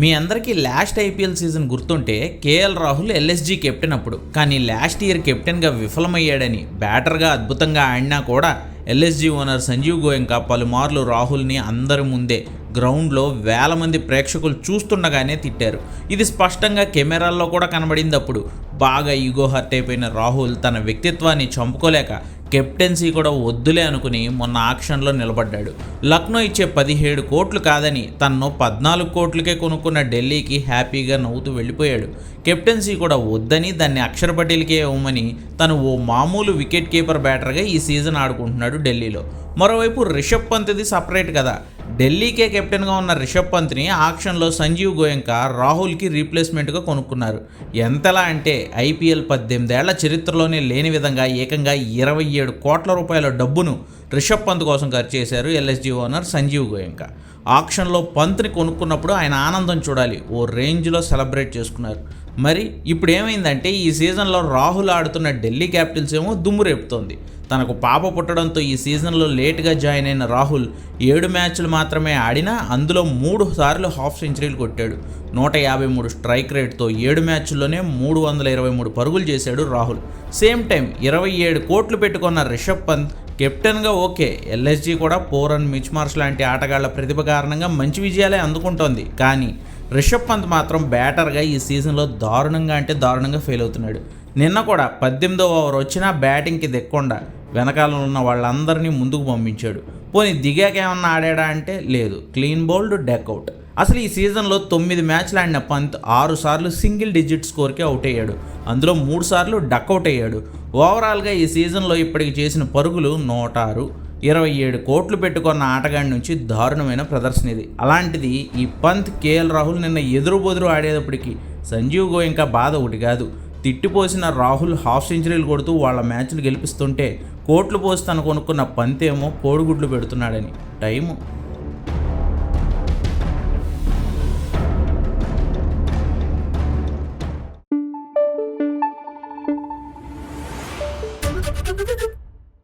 మీ అందరికీ last IPL season గుర్తుంటే KL Rahul LSG captain అప్పుడు. కానీ లాస్ట్ ఇయర్ కెప్టెన్గా విఫలమయ్యాడని, బ్యాటర్గా అద్భుతంగా ఆడినా కూడా ఎల్ఎస్జీ ఓనర్ సంజీవ్ గోయంకా పలుమార్లు రాహుల్ని అందరి ముందే గ్రౌండ్లో వేల మంది ప్రేక్షకులు చూస్తుండగానే తిట్టారు. ఇది స్పష్టంగా కెమెరాల్లో కూడా కనబడింది. అప్పుడు బాగా ఈగో హర్ట్ అయిపోయిన రాహుల్ తన వ్యక్తిత్వాన్ని చంపుకోలేక కెప్టెన్సీ కూడా వద్దులే అనుకుని మొన్న ఆక్షన్లో నిలబడ్డాడు. లక్నో ఇచ్చే 17 కోట్లు కాదని తనను 14 కోట్లకే కొనుక్కున్న ఢిల్లీకి హ్యాపీగా నవ్వుతూ వెళ్ళిపోయాడు. కెప్టెన్సీ కూడా వద్దని దాన్ని అక్షర్ పటేల్కే ఇవ్వమని తను ఓ మామూలు వికెట్ కీపర్ బ్యాటర్గా ఈ సీజన్ ఆడుకుంటున్నాడు ఢిల్లీలో. మరోవైపు రిషబ్ పంత్ది సపరేట్ కదా. ఢిల్లీకే కెప్టెన్గా ఉన్న రిషబ్ పంత్ని ఆక్షన్లో సంజీవ్ గోయంకా రాహుల్కి రీప్లేస్మెంట్గా కొనుక్కున్నారు. ఎంతలా అంటే ఐపీఎల్ 18 ఏళ్ల చరిత్రలోనే లేని విధంగా ఏకంగా 27 కోట్ల రూపాయల డబ్బును రిషబ్ పంత్ కోసం ఖర్చు చేశారు ఎల్ఎస్జీ ఓనర్ సంజీవ్ గోయంకా. ఆక్షన్లో పంత్ని కొనుక్కున్నప్పుడు ఆయన ఆనందం చూడాలి, ఓ రేంజ్లో సెలబ్రేట్ చేసుకున్నారు. మరి ఇప్పుడు ఏమైందంటే ఈ సీజన్లో రాహుల్ ఆడుతున్న ఢిల్లీ క్యాపిటల్స్ ఏమో దుమ్ము రేపుతోంది. తనకు పాప పుట్టడంతో ఈ సీజన్లో లేట్గా జాయిన్ అయిన రాహుల్ 7 మ్యాచ్లు మాత్రమే ఆడినా అందులో 3 సార్లు హాఫ్ సెంచరీలు కొట్టాడు. 153 స్ట్రైక్ రేట్తో 7 మ్యాచ్ల్లోనే 323 పరుగులు చేశాడు రాహుల్. సేమ్ టైం 27 కోట్లు పెట్టుకున్న రిషబ్ పంత్ కెప్టెన్గా ఓకే. ఎల్ఎస్జీ కూడా పోరన్, మిచ్ మార్ష్ లాంటి ఆటగాళ్ల ప్రతిభ కారణంగా మంచి విజయాలే అందుకుంటోంది. కానీ రిషబ్ పంత్ మాత్రం బ్యాటర్గా ఈ సీజన్లో దారుణంగా ఫెయిల్ అవుతున్నాడు. నిన్న కూడా 18వ ఓవర్ వచ్చినా బ్యాటింగ్కి దిక్కుండా వెనకాల ఉన్న వాళ్ళందరినీ ముందుకు పంపించాడు. పోనీ దిగాక ఏమన్నా ఆడాడా అంటే లేదు, క్లీన్ బౌల్డ్, డెక్అవుట్. అసలు ఈ సీజన్లో 9 మ్యాచ్లు ఆడిన పంత్ 6 సార్లు సింగిల్ డిజిట్ స్కోర్కే అవుట్ అయ్యాడు. అందులో 3 సార్లు డక్అవుట్ అయ్యాడు. ఓవరాల్గా ఈ సీజన్లో ఇప్పటికి చేసిన పరుగులు 106. 27 కోట్లు పెట్టుకున్న ఆటగాడి నుంచి దారుణమైన ప్రదర్శన ఇది. అలాంటిది ఈ పంత్, కేఎల్ రాహుల్ నిన్న ఎదురు ఆడేటప్పటికి సంజీవ్ గోయంకా బాధ ఒకటి కాదు. తిట్టిపోసిన రాహుల్ హాఫ్ సెంచరీలు కొడుతూ వాళ్ళ మ్యాచ్లు గెలిపిస్తుంటే కోట్లు పోసి తను కొనుక్కున్న పంత్ ఏమో కోడిగుడ్లు పెడుతున్నాడని. టైము